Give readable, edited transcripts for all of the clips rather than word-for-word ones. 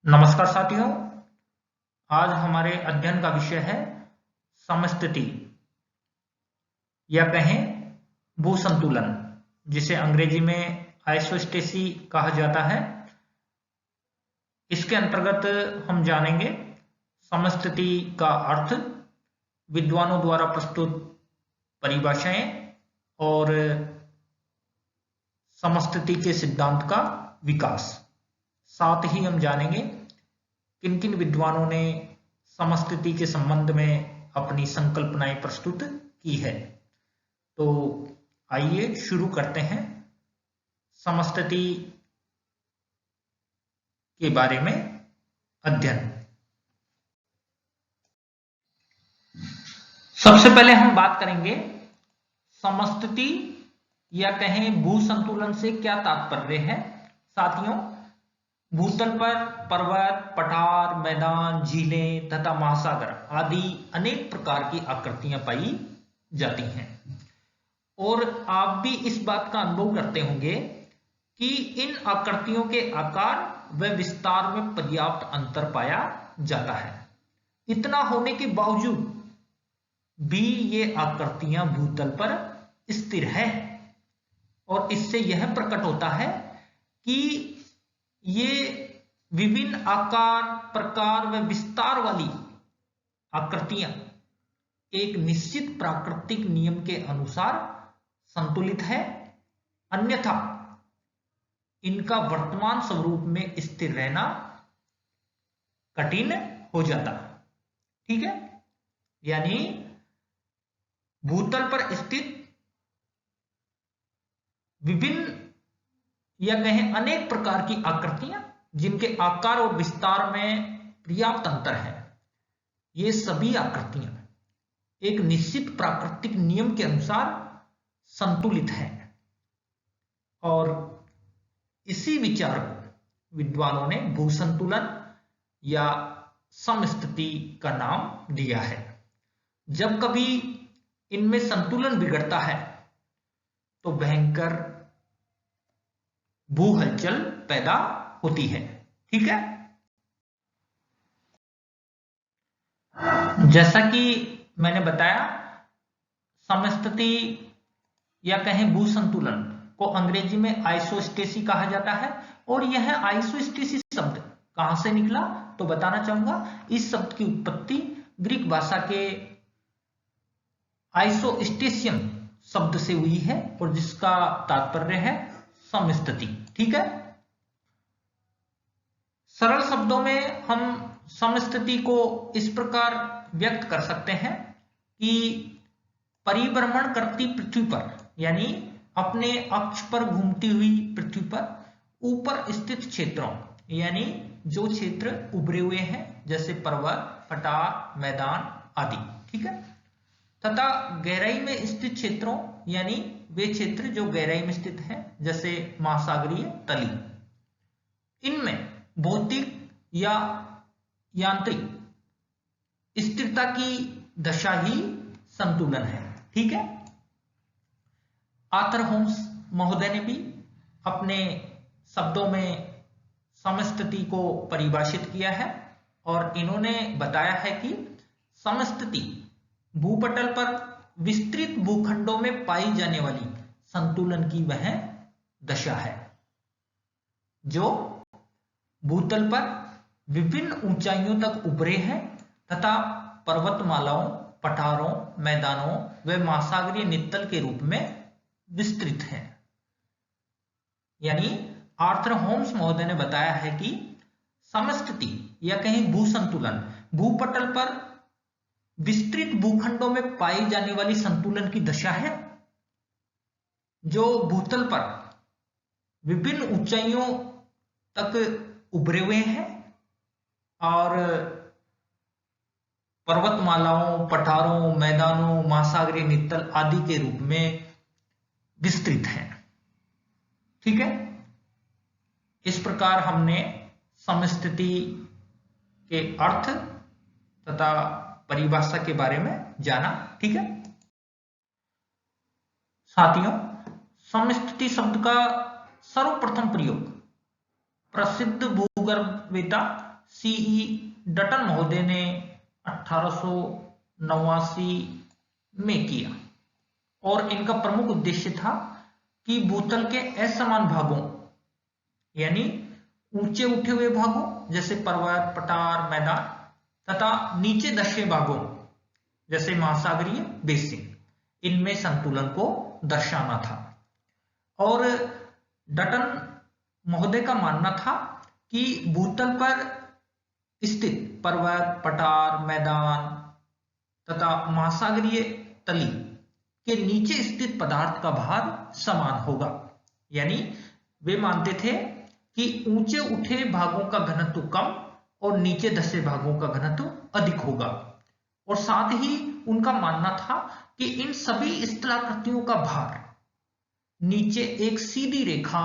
नमस्कार साथियों। आज हमारे अध्ययन का विषय है समस्थिति या कहें भूसंतुलन, जिसे अंग्रेजी में आइसोस्टेसी कहा जाता है। इसके अंतर्गत हम जानेंगे समस्थिति का अर्थ, विद्वानों द्वारा प्रस्तुत परिभाषाएं और समस्थिति के सिद्धांत का विकास। साथ ही हम जानेंगे किन किन विद्वानों ने समस्थिति के संबंध में अपनी संकल्पनाएं प्रस्तुत की है। तो आइए शुरू करते हैं समस्थिति के बारे में अध्ययन। सबसे पहले हम बात करेंगे समस्थिति या कहें भूसंतुलन से क्या तात्पर्य है। साथियों, भूतल पर पर्वत, पठार, मैदान, झीलें तथा महासागर आदि अनेक प्रकार की आकृतियां पाई जाती हैं और आप भी इस बात का अनुभव करते होंगे कि इन आकृतियों के आकार व विस्तार में पर्याप्त अंतर पाया जाता है। इतना होने के बावजूद भी ये आकृतियां भूतल पर स्थिर है और इससे यह प्रकट होता है कि ये विभिन्न आकार, प्रकार व विस्तार वाली आकृतियां एक निश्चित प्राकृतिक नियम के अनुसार संतुलित है, अन्यथा इनका वर्तमान स्वरूप में स्थिर रहना कठिन हो जाता। ठीक है, यानी भूतल पर स्थित विभिन्न या कहें अनेक प्रकार की आकृतियां जिनके आकार और विस्तार में पर्याप्त अंतर है, ये सभी आकृतियां एक निश्चित प्राकृतिक नियम के अनुसार संतुलित हैं और इसी विचार को विद्वानों ने भूसंतुलन या समस्थिति का नाम दिया है। जब कभी इनमें संतुलन बिगड़ता है तो भयंकर भू हलचल पैदा होती है। ठीक है, जैसा कि मैंने बताया, समस्थिति या कहें भूसंतुलन को अंग्रेजी में आइसोस्टेसी कहा जाता है और यह आइसोस्टेसी शब्द कहां से निकला तो बताना चाहूंगा। इस शब्द की उत्पत्ति ग्रीक भाषा के आइसोस्टेशियम शब्द से हुई है और जिसका तात्पर्य है समस्थिति। ठीक है, सरल शब्दों में हम समस्थिति को इस प्रकार व्यक्त कर सकते हैं कि परिभ्रमण करती पृथ्वी पर, यानी अपने अक्ष पर घूमती हुई पृथ्वी पर ऊपर स्थित क्षेत्रों, यानी जो क्षेत्र उभरे हुए हैं जैसे पर्वत, पठार, मैदान आदि। ठीक है, तथा गहराई में स्थित क्षेत्रों, यानी वे क्षेत्र जो गहराई में स्थित हैं जैसे महासागरीय तली, इनमें भौतिक या यांत्रिक स्थिरता की दशा ही संतुलन है। ठीक है, आर्थर होम्स महोदय ने भी अपने शब्दों में समस्थिति को परिभाषित किया है और इन्होंने बताया है कि समस्थिति भूपटल पर विस्तृत भूखंडों में पाई जाने वाली संतुलन की वह दशा है जो भूतल पर विभिन्न ऊंचाइयों तक उभरे हैं तथा पर्वतमालाओं, पठारों, मैदानों व महासागरीय नित्तल के रूप में विस्तृत है। यानी आर्थर होम्स महोदय ने बताया है कि समस्थिति या कहीं भूसंतुलन भूपटल पर विस्तृत भूखंडों में पाई जाने वाली संतुलन की दशा है जो भूतल पर विभिन्न ऊंचाइयों तक उभरे हुए हैं और पर्वतमालाओं, पठारों, मैदानों, महासागरीय नित्तल आदि के रूप में विस्तृत हैं। ठीक है, इस प्रकार हमने समस्थिति के अर्थ तथा परिभाषा के बारे में जाना। ठीक है साथियों, समस्थिति शब्द का सर्वप्रथम प्रयोग प्रसिद्ध भूगर्भवेत्ता सीई डटन महोदय ने 1889 में किया और इनका प्रमुख उद्देश्य था कि भूतल के असमान भागों यानी ऊंचे उठे हुए भागों जैसे पर्वत, पठार, मैदान तथा नीचे दशे भागों जैसे महासागरीय बेसिन, इनमें संतुलन को दर्शाना था। और डटन महोदय का मानना था कि भूतल पर स्थित पर्वत, पठार, मैदान तथा महासागरीय तली के नीचे स्थित पदार्थ का भार समान होगा। यानी वे मानते थे कि ऊंचे उठे भागों का घनत्व कम और नीचे धंसे भागों का घनत्व अधिक होगा। और साथ ही उनका मानना था कि इन सभी स्थलाकृतियों का भार नीचे एक सीधी रेखा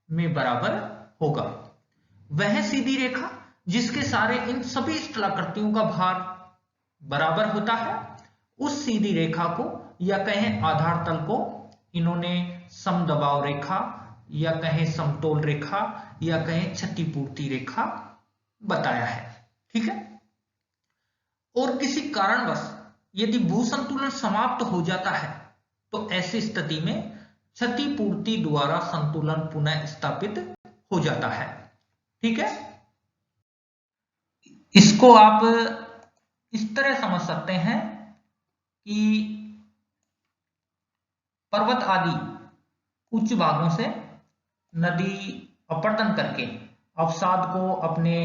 में बराबर होगा। वह सीधी रेखा जिसके सारे इन सभी स्थलाकृतियों का भार बराबर होता है, उस सीधी रेखा को या कहें आधार तल को इन्होंने समदबाव रेखा या कहें समतोल रेखा या कहें क्षतिपूर्ति रेखा बताया है। ठीक है। और किसी कारणवश यदि भूसंतुलन समाप्त हो जाता है तो ऐसी स्थिति में क्षतिपूर्ति द्वारा संतुलन पुनः स्थापित हो जाता है। ठीक है। इसको आप इस तरह समझ सकते हैं कि पर्वत आदि उच्च भागों से नदी अपरदन करके अवसाद को अपने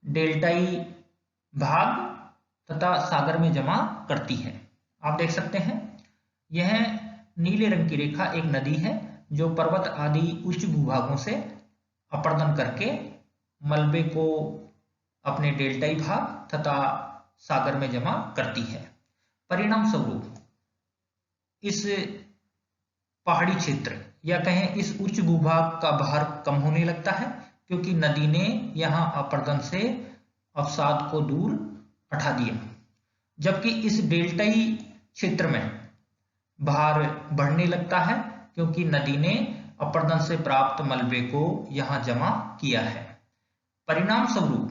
डेल्टाई भाग तथा सागर में जमा करती है। आप देख सकते हैं यह नीले रंग की रेखा एक नदी है जो पर्वत आदि उच्च भूभागों से अपरदन करके मलबे को अपने डेल्टाई भाग तथा सागर में जमा करती है। परिणाम स्वरूप इस पहाड़ी क्षेत्र या कहें इस उच्च भूभाग का भार कम होने लगता है क्योंकि नदी ने यहां अपरदन से अवसाद को दूर हटा दिया, जबकि इस डेल्टाई क्षेत्र में भार बढ़ने लगता है क्योंकि नदी ने अपरदन से प्राप्त मलबे को यहां जमा किया है। परिणाम स्वरूप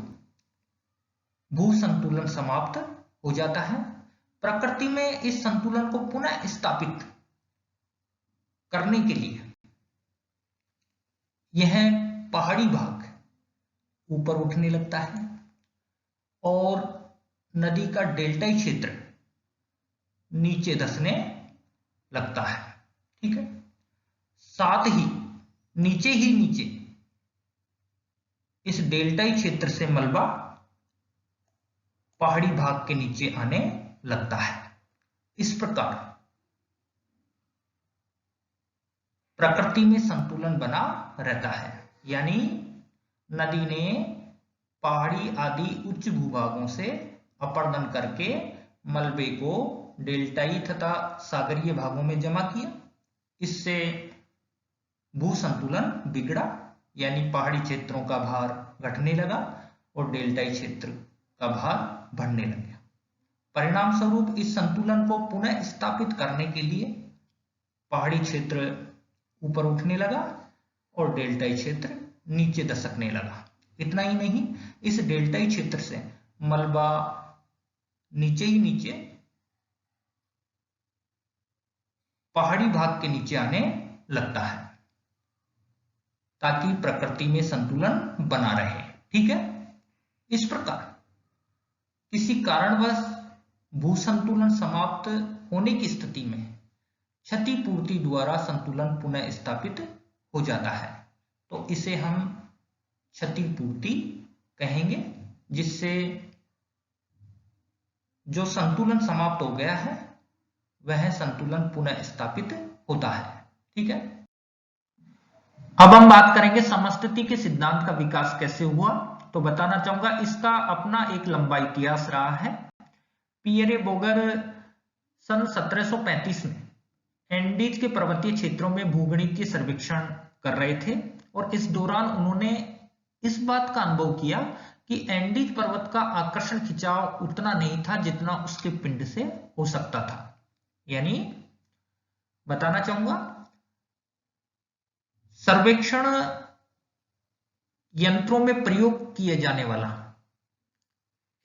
भू संतुलन समाप्त हो जाता है। प्रकृति में इस संतुलन को पुनः स्थापित करने के लिए यह पहाड़ी भाग ऊपर उठने लगता है और नदी का डेल्टाई क्षेत्र नीचे धंसने लगता है। ठीक है। साथ ही नीचे इस डेल्टाई क्षेत्र से मलबा पहाड़ी भाग के नीचे आने लगता है। इस प्रकार प्रकृति में संतुलन बना रहता है। यानी नदी ने पहाड़ी आदि उच्च भूभागों से अपरदन करके मलबे को डेल्टाई तथा सागरीय भागों में जमा किया। इससे भू संतुलन बिगड़ा, यानी पहाड़ी क्षेत्रों का भार घटने लगा और डेल्टाई क्षेत्र का भार बढ़ने लगा। परिणाम स्वरूप इस संतुलन को पुनः स्थापित करने के लिए पहाड़ी क्षेत्र ऊपर उठने लगा और डेल्टाई क्षेत्र नीचे दसकने लगा। इतना ही नहीं, इस डेल्टाई क्षेत्र से मलबा नीचे पहाड़ी भाग के नीचे आने लगता है ताकि प्रकृति में संतुलन बना रहे। ठीक है। इस प्रकार किसी कारणवश भू संतुलन समाप्त होने की स्थिति में क्षतिपूर्ति द्वारा संतुलन पुनः स्थापित हो जाता है, तो इसे हम क्षतिपूर्ति कहेंगे, जिससे जो संतुलन समाप्त हो गया है वह संतुलन पुनः स्थापित होता है। ठीक है। अब हम बात करेंगे समस्थिति के सिद्धांत का विकास कैसे हुआ। तो बताना चाहूंगा इसका अपना एक लंबा इतिहास रहा है। पियरे बोगर सन 1735 में एंडीज के पर्वतीय क्षेत्रों में भूगणितीय सर्वेक्षण कर रहे थे और इस दौरान उन्होंने इस बात का अनुभव किया कि एंडीज पर्वत का आकर्षण खिंचाव उतना नहीं था जितना उसके पिंड से हो सकता था। यानी बताना चाहूंगा सर्वेक्षण यंत्रों में प्रयोग किए जाने वाला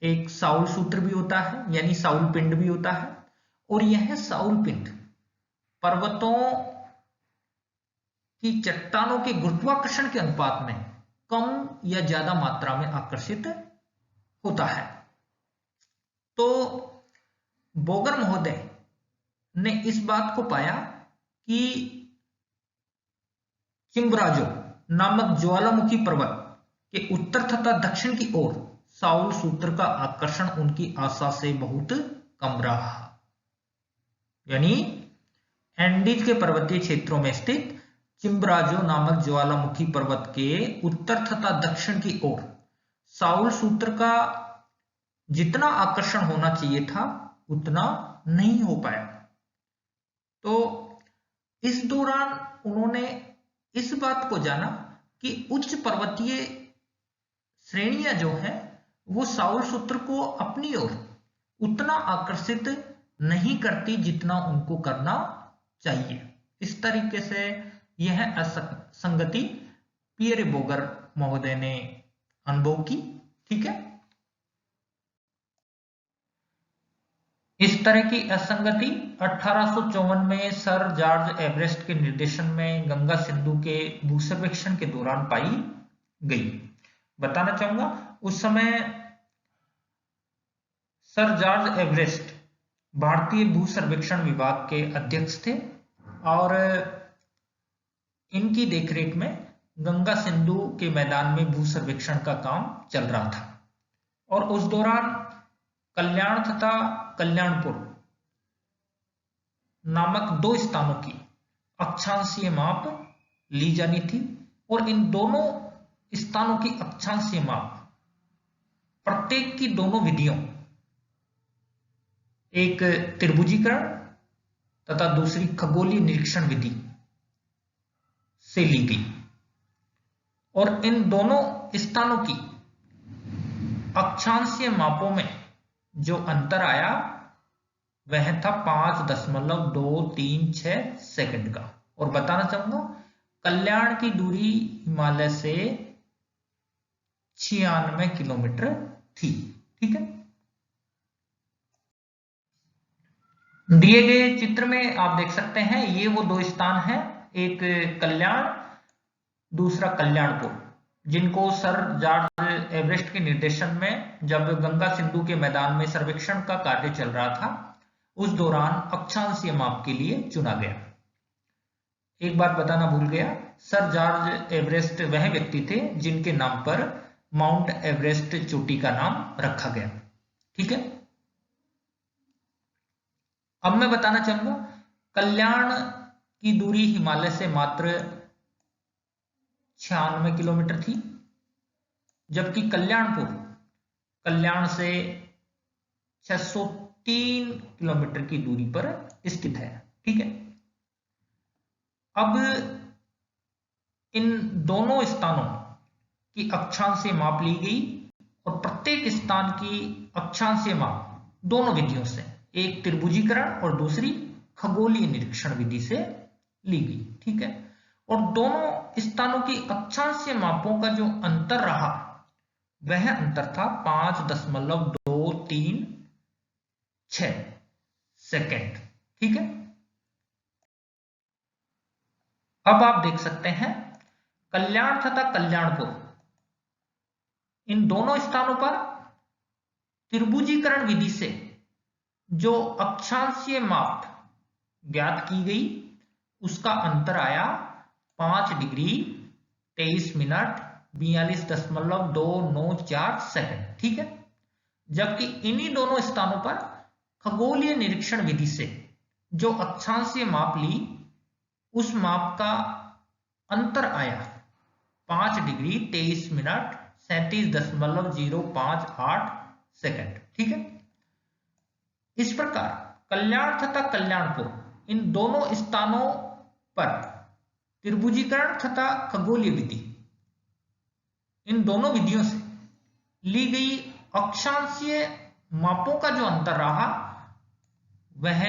एक साउल सूत्र भी होता है, यानी साउल पिंड भी होता है, और यह साउल पिंड पर्वतों की चट्टानों के गुरुत्वाकर्षण के अनुपात में कम या ज्यादा मात्रा में आकर्षित होता है। तो बोगर महोदय ने इस बात को पाया कि चिम्बराजो नामक ज्वालामुखी पर्वत के उत्तर तथा दक्षिण की ओर साउल सूत्र का आकर्षण उनकी आशा से बहुत कम रहा। यानी एंडीज के पर्वतीय क्षेत्रों में स्थित चिम्बराजो नामक ज्वालामुखी पर्वत के उत्तर तथा दक्षिण की ओर साउल सूत्र का जितना आकर्षण होना चाहिए था उतना नहीं हो पाया। तो इस दौरान उन्होंने इस बात को जाना कि उच्च पर्वतीय श्रेणियां जो है वो साउल सूत्र को अपनी ओर उतना आकर्षित नहीं करती जितना उनको करना चाहिए। इस तरीके से यह असंगति पियरे बोगर महोदय ने अनुभव की। ठीक है, इस तरह की असंगति 1854 में सर जॉर्ज एवरेस्ट के निर्देशन में गंगा सिंधु के भूसर्वेक्षण के दौरान पाई गई। बताना चाहूंगा उस समय सर जॉर्ज एवरेस्ट भारतीय भूसर्वेक्षण विभाग के अध्यक्ष थे और इनकी देखरेख में गंगा सिंधु के मैदान में भूसर्वेक्षण का काम चल रहा था और उस दौरान कल्याण तथा कल्याणपुर नामक दो स्थानों की अक्षांशीय माप ली जानी थी और इन दोनों स्थानों की अक्षांशीय माप प्रत्येक की दोनों विधियों, एक त्रिभुजीकरण तथा दूसरी खगोलीय निरीक्षण विधि से ली गई और इन दोनों स्थानों की अक्षांशीय मापों में जो अंतर आया वह था 5.236 सेकंड का। और बताना चाहूंगा कल्याण की दूरी हिमालय से 96 किलोमीटर थी। ठीक है, दिए गए चित्र में आप देख सकते हैं ये वो दो स्थान हैं, एक कल्याण दूसरा कल्याणपुर, जिनको सर जॉर्ज एवरेस्ट के निर्देशन में जब गंगा सिंधु के मैदान में सर्वेक्षण का कार्य चल रहा था उस दौरान अक्षांशीय माप के लिए चुना गया। एक बात बताना भूल गया, सर जॉर्ज एवरेस्ट वह व्यक्ति थे जिनके नाम पर माउंट एवरेस्ट चोटी का नाम रखा गया। ठीक है, अब मैं बताना चाहूंगा कल्याण की दूरी हिमालय से मात्र 96 किलोमीटर थी, जबकि कल्याणपुर कल्याण से 603 किलोमीटर की दूरी पर स्थित है। ठीक है, अब इन दोनों स्थानों की अक्षांशीय माप ली गई और प्रत्येक स्थान की अक्षांशीय माप दोनों विधियों से, एक त्रिभुजीकरण और दूसरी खगोलीय निरीक्षण विधि से ली गई। ठीक है, और दोनों स्थानों की अक्षांशीय मापों का जो अंतर रहा वह अंतर था 5.236 सेकेंड। ठीक है, अब आप देख सकते हैं कल्याण तथा कल्याणपुर इन दोनों स्थानों पर त्रिभुजीकरण विधि से जो अक्षांशीय माप ज्ञात की गई उसका अंतर आया 5 डिग्री 23 मिनट 42.294 सेकंड। ठीक है, जबकि इन्हीं दोनों स्थानों पर खगोलीय निरीक्षण विधि से जो अक्षांशीय माप ली उस माप का अंतर आया 5 डिग्री 23 मिनट 37.058 सेकंड। ठीक है, इस प्रकार कल्याण तथा कल्याणपुर इन दोनों स्थानों पर त्रिभुजीकरण तथा खगोलीय विधि इन दोनों विधियों से ली गई अक्षांशीय मापों का जो अंतर रहा वह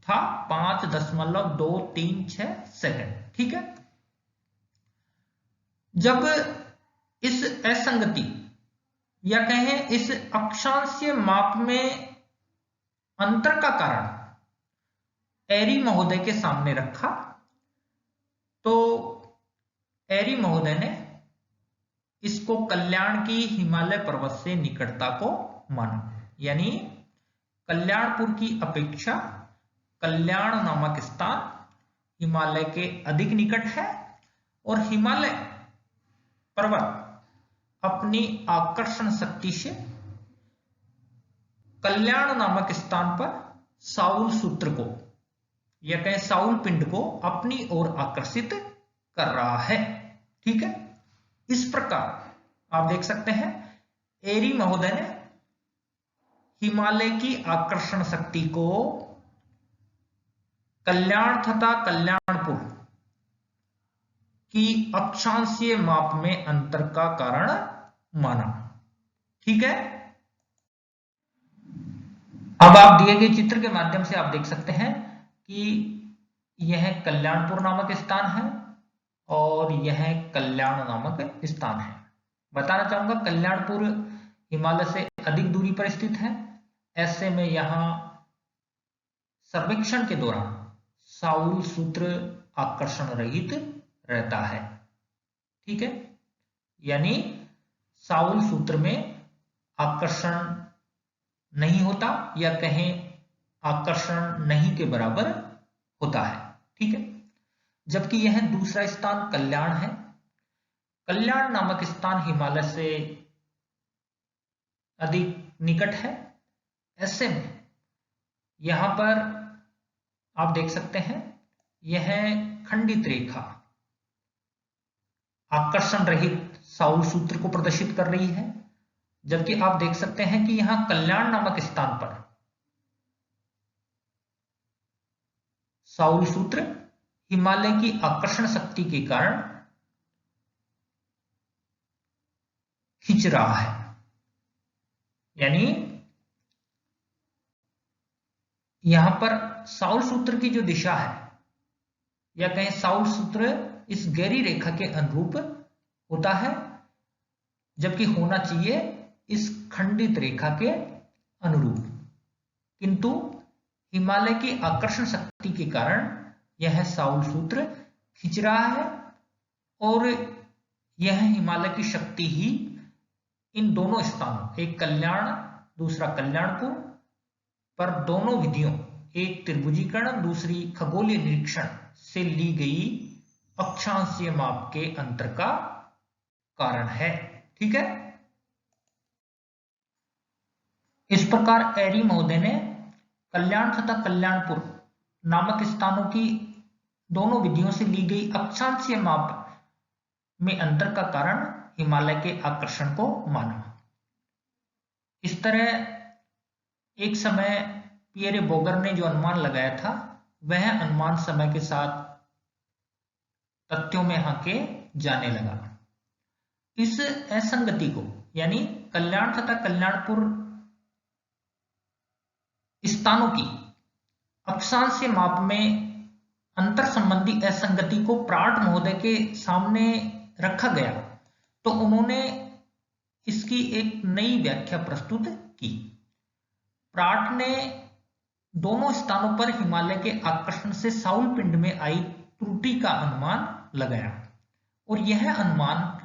था 5.236 सेकंड। ठीक है, जब इस असंगति या कहें इस अक्षांशीय माप में अंतर का कारण एरी महोदय के सामने रखा, तो एरी महोदय ने इसको कल्याण की हिमालय पर्वत से निकटता को माना, यानी कल्याणपुर की अपेक्षा कल्याण नामक स्थान हिमालय के अधिक निकट है और हिमालय पर्वत अपनी आकर्षण शक्ति से कल्याण नामक स्थान पर साउल सूत्र को या कहें साउल पिंड को अपनी ओर आकर्षित कर रहा है। ठीक है, इस प्रकार आप देख सकते हैं एरी महोदय ने हिमालय की आकर्षण शक्ति को कल्याण तथा कल्याणपुर की अक्षांशीय माप में अंतर का कारण माना। ठीक है, अब आप दिए गए चित्र के माध्यम से आप देख सकते हैं कि यह कल्याणपुर नामक स्थान है और यह कल्याण नामक स्थान है। बताना चाहूंगा कल्याणपुर हिमालय से अधिक दूरी पर स्थित है, ऐसे में यहां सर्वेक्षण के दौरान साउल सूत्र आकर्षण रहित रहता है। ठीक है, यानी साउल सूत्र में आकर्षण नहीं होता या कहें आकर्षण नहीं के बराबर होता है। ठीक है, जबकि यह दूसरा स्थान कल्याण है। कल्याण नामक स्थान हिमालय से अधिक निकट है, ऐसे में यहां पर आप देख सकते हैं यह खंडित रेखा आकर्षण रहित साउल सूत्र को प्रदर्शित कर रही है, जबकि आप देख सकते हैं कि यहां कल्याण नामक स्थान पर साउल सूत्र हिमालय की आकर्षण शक्ति के कारण खींच रहा है, यानी यहां पर साउल सूत्र की जो दिशा है या कहें साउल सूत्र इस गहरी रेखा के अनुरूप होता है, जबकि होना चाहिए इस खंडित रेखा के अनुरूप, किंतु हिमालय की आकर्षण शक्ति के कारण यह साउल सूत्र खींच रहा है और यह हिमालय की शक्ति ही इन दोनों स्थानों, एक कल्याण दूसरा कल्याणपुर पर दोनों विधियों, एक त्रिभुजीकरण दूसरी खगोलीय निरीक्षण से ली गई अक्षांशीय माप के अंतर का कारण है। ठीक है, इस प्रकार एरी महोदय ने कल्याण तथा कल्याणपुर नामक स्थानों की दोनों विधियों से ली गई अक्षांशीय माप में अंतर का कारण हिमालय के आकर्षण को माना। इस तरह एक समय पियरे बोगर ने जो अनुमान लगाया था वह अनुमान समय के साथ तथ्यों में आके जाने लगा। इस असंगति को यानी कल्याण तथा कल्याणपुर स्थानों की अक्षांशीय माप में अंतर संबंधी असंगति को प्राट महोदय के सामने रखा गया, तो उन्होंने इसकी एक नई व्याख्या प्रस्तुत की। प्राट ने दोनों स्थानों पर हिमालय के आकर्षण से साउल पिंड में आई त्रुटि का अनुमान लगाया और यह अनुमान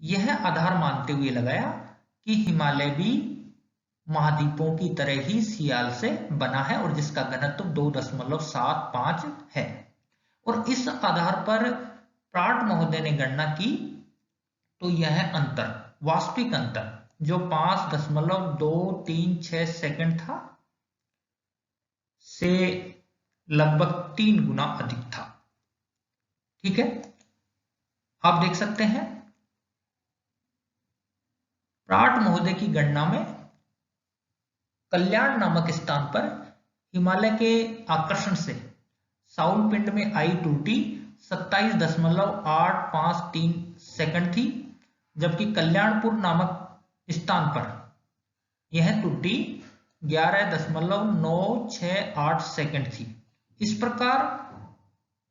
यह आधार मानते हुए लगाया कि हिमालय भी महाद्वीपों की तरह ही सियाल से बना है और जिसका घनत्व 2.75 है, और इस आधार पर प्राट महोदय ने गणना की तो यह अंतर, वास्तविक अंतर जो 5.236 सेकंड था से लगभग 3 गुना अधिक था। ठीक है, आप देख सकते हैं प्राट महोदय की गणना में कल्याण नामक स्थान पर हिमालय के आकर्षण से साउल पिंड में आई त्रुटि 27.853 सेकंड थी, जबकि कल्याणपुर नामक स्थान पर यह त्रुटि 11.968 सेकंड थी। इस प्रकार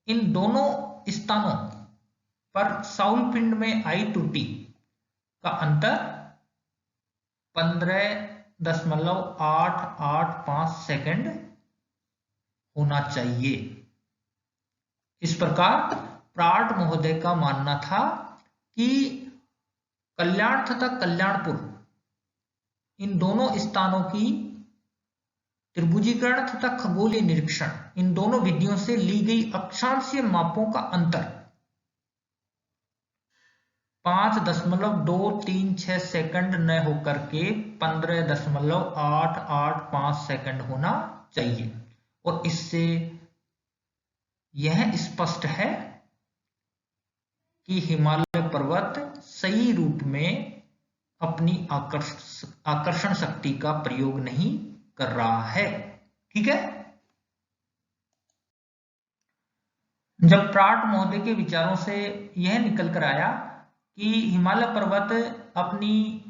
इन दोनों स्थानों पर साउल पिंड में आई त्रुटि का अंतर 15.885 सेकंड होना चाहिए। इस प्रकार प्राट महोदय का मानना था कि कल्याण तथा कल्याणपुर इन दोनों स्थानों की त्रिभुजीकरण तथा खगोलीय निरीक्षण इन दोनों विधियों से ली गई अक्षांशीय मापों का अंतर 5.236 सेकंड न होकर के 15.885 सेकंड होना चाहिए। और इससे यह स्पष्ट है कि हिमालय पर्वत सही रूप में अपनी आकर्षण शक्ति का प्रयोग नहीं कर रहा है। ठीक है। जब प्राट महोदय के विचारों से यह निकल कर आया कि हिमालय पर्वत अपनी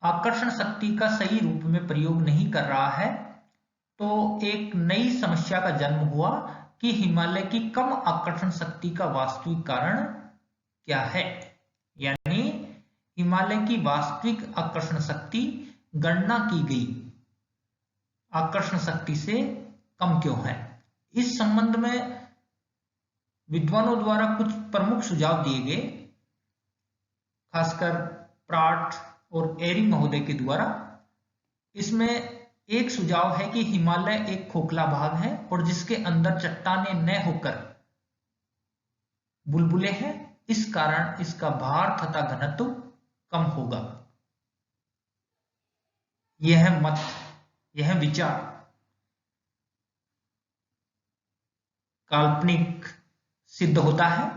आकर्षण शक्ति का सही रूप में प्रयोग नहीं कर रहा है, तो एक नई समस्या का जन्म हुआ कि हिमालय की कम आकर्षण शक्ति का वास्तविक कारण क्या है। यानी हिमालय की वास्तविक आकर्षण शक्ति गणना की गई आकर्षण शक्ति से कम क्यों है। इस संबंध में विद्वानों द्वारा कुछ प्रमुख सुझाव दिए गए, खासकर प्राट और एरी महोदय के द्वारा। इसमें एक सुझाव है कि हिमालय एक खोखला भाग है और जिसके अंदर चट्टानें न होकर बुलबुले हैं, इस कारण इसका भार तथा घनत्व कम होगा। यह विचार काल्पनिक सिद्ध होता है,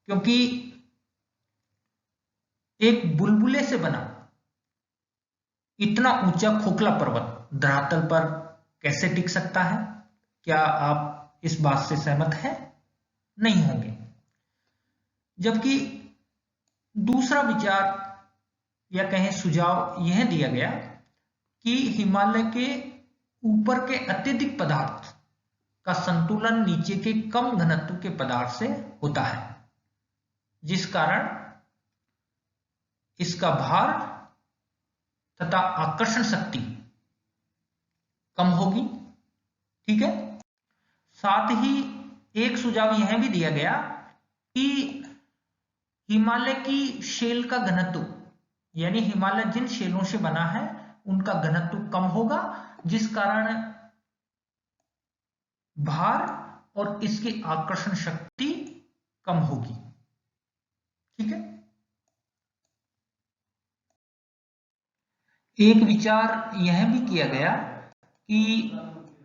क्योंकि एक बुलबुले से बना इतना ऊंचा खोखला पर्वत धरातल पर कैसे टिक सकता है? क्या आप इस बात से सहमत हैं? नहीं होंगे। जबकि दूसरा विचार या कहें सुझाव यह दिया गया कि हिमालय के ऊपर के अत्यधिक पदार्थ का संतुलन नीचे के कम घनत्व के पदार्थ से होता है, जिस कारण इसका भार तथा आकर्षण शक्ति कम होगी। ठीक है। साथ ही एक सुझाव यह भी दिया गया कि हिमालय की शेल का घनत्व, यानी हिमालय जिन शेलों से बना है उनका घनत्व कम होगा, जिस कारण भार और इसकी आकर्षण शक्ति कम होगी। ठीक है। एक विचार यह भी किया गया कि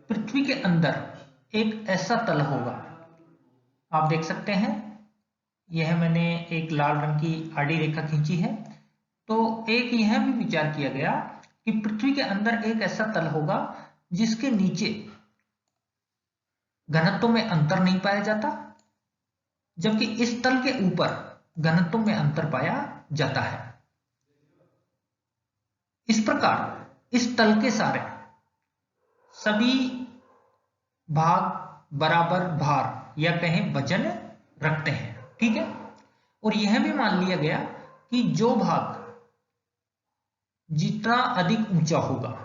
पृथ्वी के अंदर एक ऐसा तल होगा, आप देख सकते हैं, यह मैंने एक लाल रंग की आड़ी रेखा खींची है। तो एक यह भी विचार किया गया कि पृथ्वी के अंदर एक ऐसा तल होगा जिसके नीचे घनत्व में अंतर नहीं पाया जाता, जबकि इस तल के ऊपर घनत्व में अंतर पाया जाता है। इस प्रकार इस तल के सारे सभी भाग बराबर भार या कहें वजन रखते हैं। ठीक है। और यह भी मान लिया गया कि जो भाग जितना अधिक ऊंचा होगा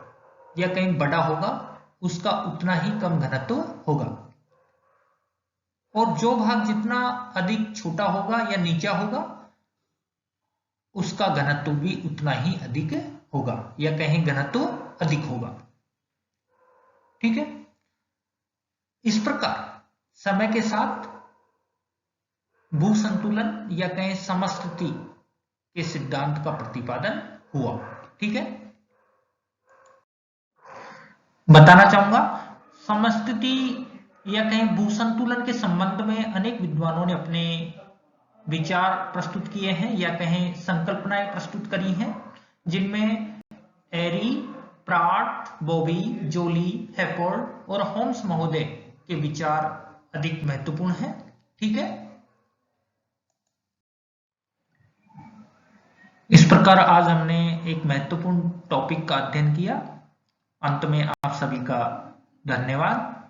या कहीं बड़ा होगा उसका उतना ही कम घनत्व होगा, और जो भाग जितना अधिक छोटा होगा या नीचा होगा उसका घनत्व भी उतना ही अधिक होगा या कहीं घनत्व अधिक होगा। ठीक है। इस प्रकार समय के साथ भूसंतुलन या कहें समस्थिति के सिद्धांत का प्रतिपादन हुआ। ठीक है। बताना चाहूंगा, समस्थिति या कहें भूसंतुलन के संबंध में अनेक विद्वानों ने अपने विचार प्रस्तुत किए हैं या कहें संकल्पनाएं प्रस्तुत करी हैं, जिनमें एरी, प्राट, बॉबी, जोली, हैफोर्ड और होम्स महोदय के विचार अधिक महत्वपूर्ण हैं। ठीक है। इस प्रकार आज हमने एक महत्वपूर्ण टॉपिक का अध्ययन किया। अंत में आप सभी का धन्यवाद।